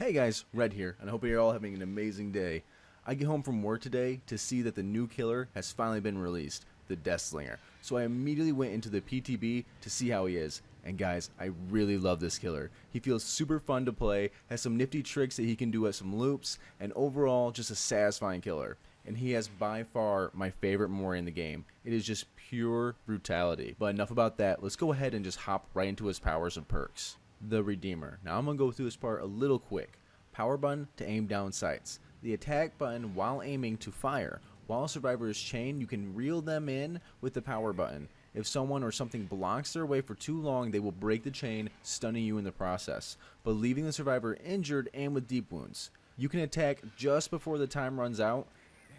Hey guys, Red here, and I hope you're all having an amazing day. I get home from work today to see that the new killer has finally been released, the Deathslinger. So I immediately went into the PTB to see how he is. And guys, I really love this killer. He feels super fun to play, has some nifty tricks that he can do at some loops, and overall just a satisfying killer. And he has by far my favorite Mori in the game. It is just pure brutality. But enough about that, let's go ahead and just hop right into his powers and perks. The Redeemer. Now I'm going to go through this part a little quick. Power button to aim down sights. The attack button while aiming to fire. While a survivor is chained, you can reel them in with the power button. If someone or something blocks their way for too long, they will break the chain, stunning you in the process, but leaving the survivor injured and with deep wounds. You can attack just before the time runs out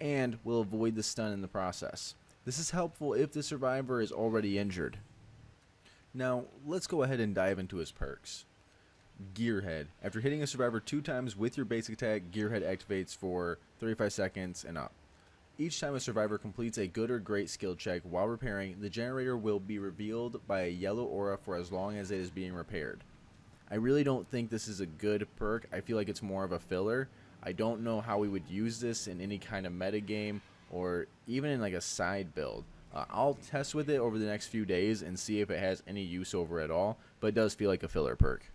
and will avoid the stun in the process. This is helpful if the survivor is already injured. Now, let's go ahead and dive into his perks. Gearhead. After hitting a survivor 2 times with your basic attack, Gearhead activates for 35 seconds and up. Each time a survivor completes a good or great skill check while repairing, the generator will be revealed by a yellow aura for as long as it is being repaired. I really don't think this is a good perk. I feel like it's more of a filler. I don't know how we would use this in any kind of meta game or even in like a side build. I'll test with it over the next few days and see if it has any use over at all, but it does feel like a filler perk.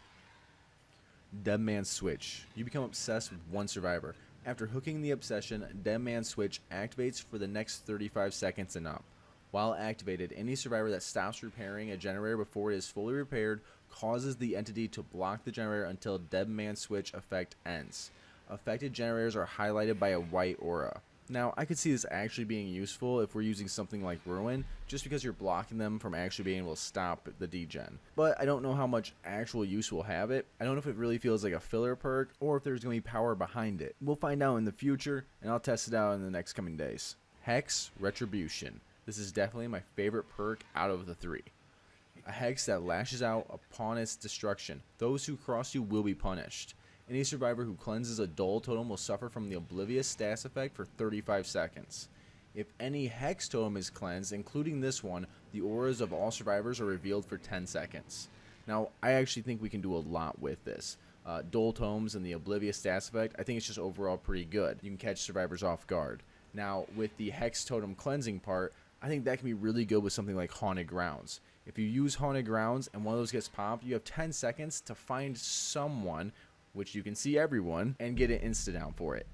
Dead Man's Switch. You become obsessed with one survivor. After hooking the obsession, Dead Man's Switch activates for the next 35 seconds and up. While activated, any survivor that stops repairing a generator before it is fully repaired causes the entity to block the generator until Dead Man's Switch effect ends. Affected generators are highlighted by a white aura. Now, I could see this actually being useful if we're using something like Ruin, just because you're blocking them from actually being able to stop the degen. But I don't know how much actual use we'll have it. I don't know if it really feels like a filler perk, or if there's going to be power behind it. We'll find out in the future, and I'll test it out in the next coming days. Hex Retribution. This is definitely my favorite perk out of the 3. A hex that lashes out upon its destruction. Those who cross you will be punished. Any survivor who cleanses a dull totem will suffer from the Oblivious status effect for 35 seconds. If any hex totem is cleansed, including this one, the auras of all survivors are revealed for 10 seconds. Now, I actually think we can do a lot with this. Dull totems and the Oblivious status effect, I think it's just overall pretty good. You can catch survivors off guard. Now, with the hex totem cleansing part, I think that can be really good with something like Haunted Grounds. If you use Haunted Grounds and one of those gets popped, you have 10 seconds to find someone, which you can see everyone, and get an insta-down for it.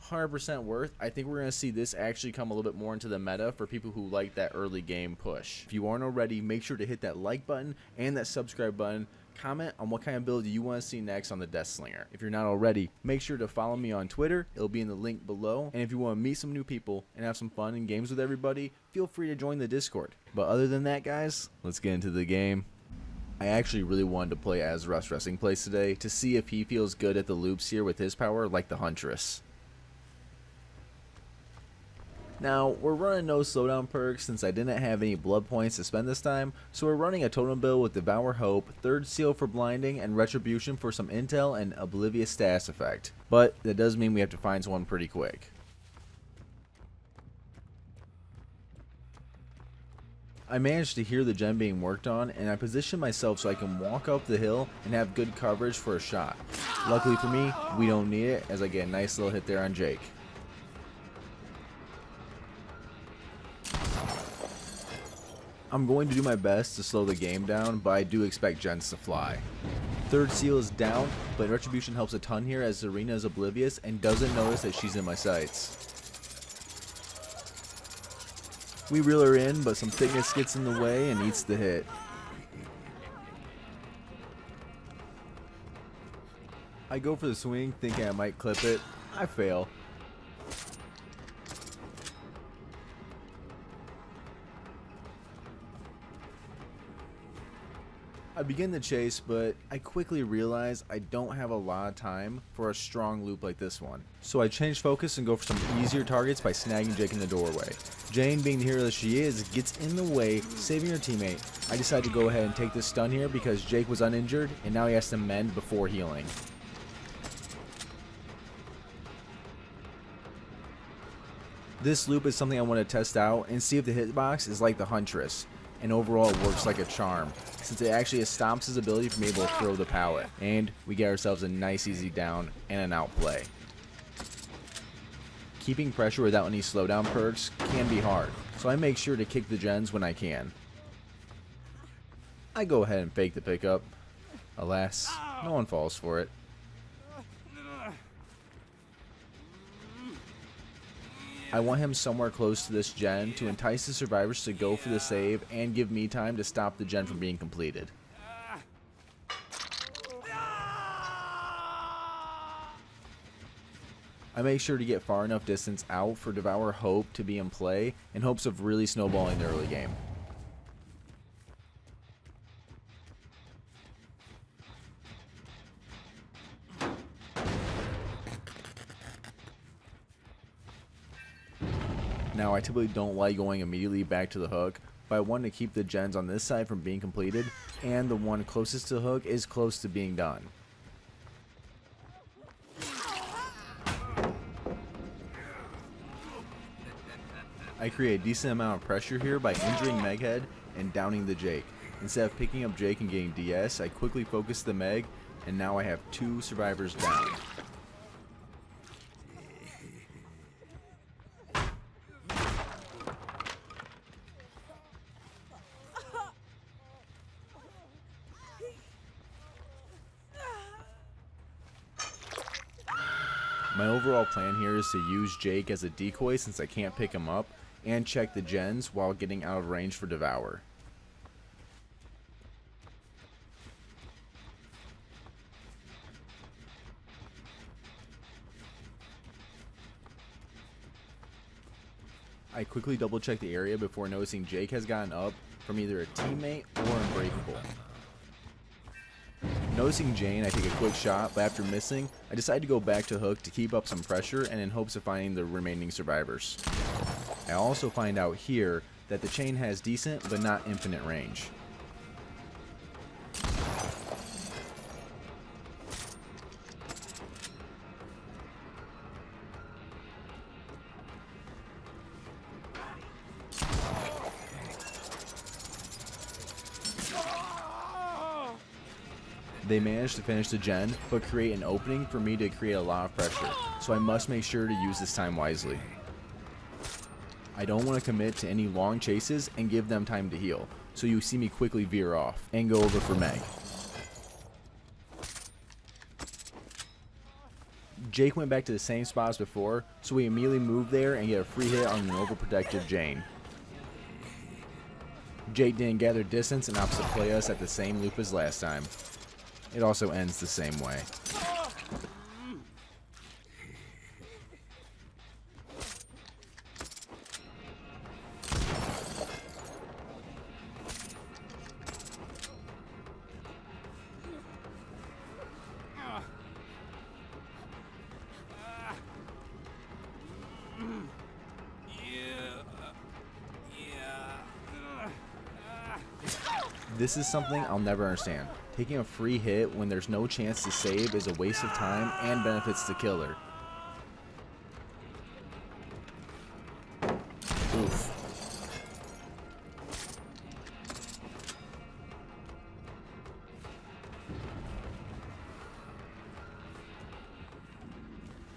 100% worth. I think we're going to see this actually come a little bit more into the meta for people who like that early game push. If you aren't already, make sure to hit that like button and that subscribe button. Comment on what kind of build you want to see next on the Deathslinger. If you're not already, make sure to follow me on Twitter. It'll be in the link below. And if you want to meet some new people and have some fun in games with everybody, feel free to join the Discord. But other than that, guys, let's get into the game. I actually really wanted to play as Russ Wrestling plays today to see if he feels good at the loops here with his power like the Huntress. Now, we're running no slowdown perks since I didn't have any blood points to spend this time, so we're running a totem build with Devour Hope, Third Seal for blinding, and Retribution for some intel and Oblivious status effect. But that does mean we have to find someone pretty quick. I managed to hear the gen being worked on, and I positioned myself so I can walk up the hill and have good coverage for a shot. Luckily for me, we don't need it, as I get a nice little hit there on Jake. I'm going to do my best to slow the game down, but I do expect gens to fly. Third Seal is down, but Retribution helps a ton here as Serena is oblivious and doesn't notice that she's in my sights. We reel her in, but some thickness gets in the way and eats the hit. I go for the swing, thinking I might clip it. I fail. I begin the chase, but I quickly realize I don't have a lot of time for a strong loop like this one. So I change focus and go for some easier targets by snagging Jake in the doorway. Jane, being the hero that she is, gets in the way, saving her teammate. I decide to go ahead and take this stun here because Jake was uninjured and now he has to mend before healing. This loop is something I want to test out and see if the hitbox is like the Huntress. and overall it works like a charm, since it actually stops his ability from being able to throw the pallet, and we get ourselves a nice easy down and an outplay. Keeping pressure without any slowdown perks can be hard, so I make sure to kick the gens when I can. I go ahead and fake the pickup. Alas, no one falls for it. I want him somewhere close to this gen to entice the survivors to go for the save and give me time to stop the gen from being completed. I make sure to get far enough distance out for Devour Hope to be in play in hopes of really snowballing the early game. Now, I typically don't like going immediately back to the hook, but I want to keep the gens on this side from being completed, and the one closest to the hook is close to being done. I create a decent amount of pressure here by injuring Meghead and downing the Jake. Instead of picking up Jake and getting DS, I quickly focus the Meg, and now I have 2 survivors down. My overall plan here is to use Jake as a decoy since I can't pick him up, and check the gens while getting out of range for Devour. I quickly double check the area before noticing Jake has gotten up from either a teammate or Unbreakable. Noticing Jane, I take a quick shot, but after missing, I decide to go back to hook to keep up some pressure and in hopes of finding the remaining survivors. I also find out here that the chain has decent but not infinite range. They managed to finish the gen, but create an opening for me to create a lot of pressure, so I must make sure to use this time wisely. I don't want to commit to any long chases and give them time to heal, so you see me quickly veer off and go over for Meg. Jake went back to the same spot as before, so we immediately move there and get a free hit on an overprotective Jane. Jake didn't gather distance and opts to play us at the same loop as last time. It also ends the same way. This is something I'll never understand. Taking a free hit when there's no chance to save is a waste of time and benefits the killer. Oof.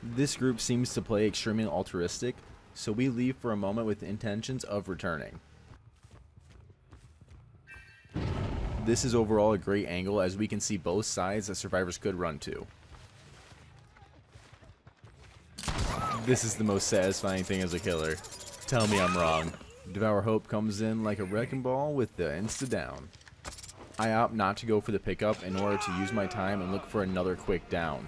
This group seems to play extremely altruistic, so we leave for a moment with the intentions of returning. This is overall a great angle as we can see both sides that survivors could run to. This is the most satisfying thing as a killer. Tell me I'm wrong. Devour Hope comes in like a wrecking ball with the insta down. I opt not to go for the pickup in order to use my time and look for another quick down.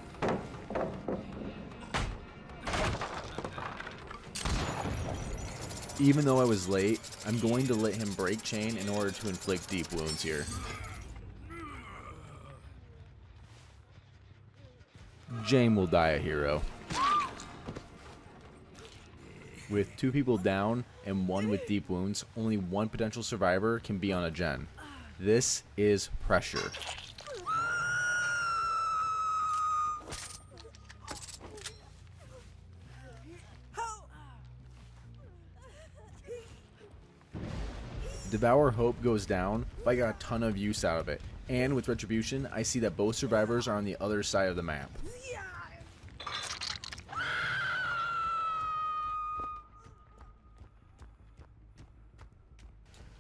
Even though I was late, I'm going to let him break chain in order to inflict deep wounds here. Jane will die a hero. With 2 people down and 1 with deep wounds, only 1 potential survivor can be on a gen. This is pressure. Devour Hope goes down, but I got a ton of use out of it, and with Retribution, I see that both survivors are on the other side of the map.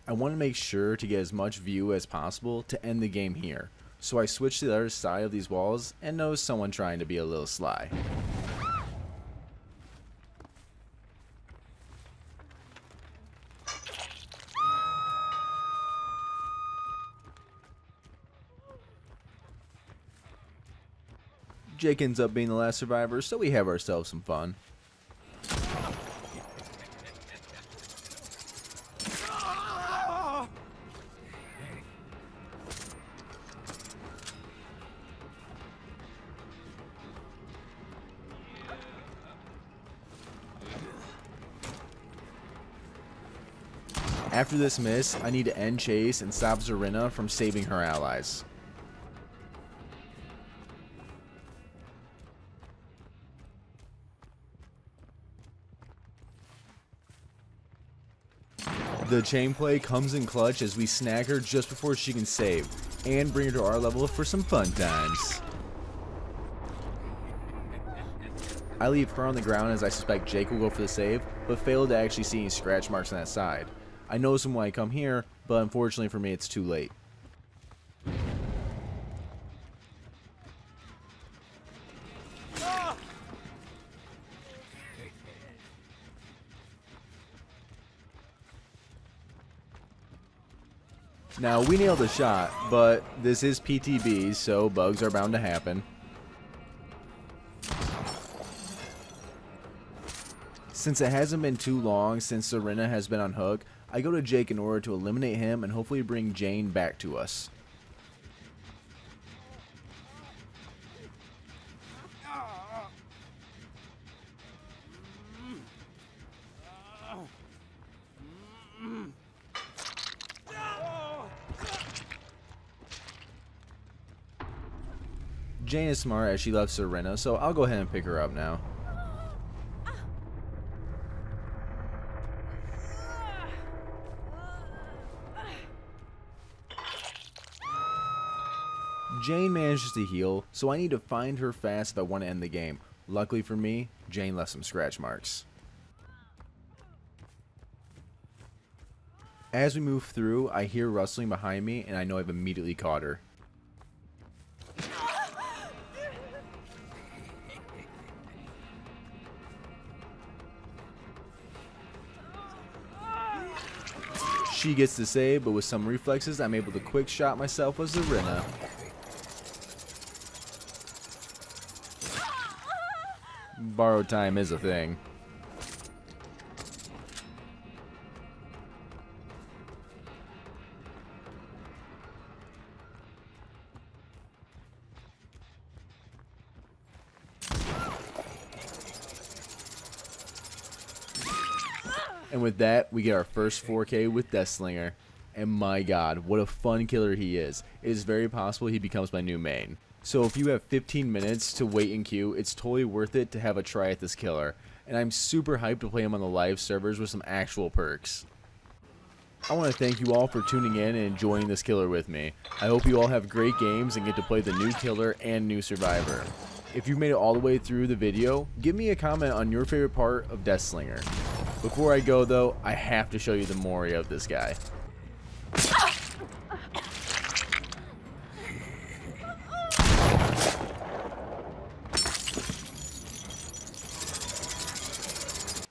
I want to make sure to get as much view as possible to end the game here, so I switch to the other side of these walls and notice someone trying to be a little sly. Jake ends up being the last survivor, so we have ourselves some fun. After this miss, I need to end chase and stop Zarina from saving her allies. The chain play comes in clutch as we snag her just before she can save, and bring her to our level for some fun times. I leave her on the ground as I suspect Jake will go for the save, but fail to actually see any scratch marks on that side. I notice them when I come here, but unfortunately for me it's too late. Now, we nailed the shot, but this is PTB, so bugs are bound to happen. Since it hasn't been too long since Zarina has been on hook, I go to Jake in order to eliminate him and hopefully bring Jane back to us. Jane is smart as she left Zarina, so I'll go ahead and pick her up now. Jane manages to heal, so I need to find her fast if I want to end the game. Luckily for me, Jane left some scratch marks. As we move through, I hear rustling behind me and I know I've immediately caught her. She gets the save, but with some reflexes, I'm able to quick shot myself with Zarina. Borrowed time is a thing. And with that, we get our first 4K with Deathslinger. And my god, what a fun killer he is. It is very possible he becomes my new main. So if you have 15 minutes to wait in queue, it's totally worth it to have a try at this killer. And I'm super hyped to play him on the live servers with some actual perks. I want to thank you all for tuning in and enjoying this killer with me. I hope you all have great games and get to play the new killer and new survivor. If you made it all the way through the video, give me a comment on your favorite part of Deathslinger. Before I go though, I have to show you the Mori of this guy.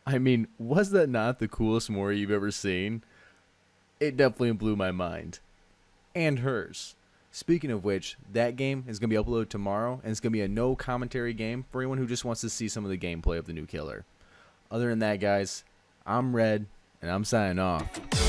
I mean, was that not the coolest Mori you've ever seen? It definitely blew my mind. And hers. Speaking of which, that game is going to be uploaded tomorrow, and it's going to be a no commentary game for anyone who just wants to see some of the gameplay of the new killer. Other than that, guys, I'm Red, and I'm signing off.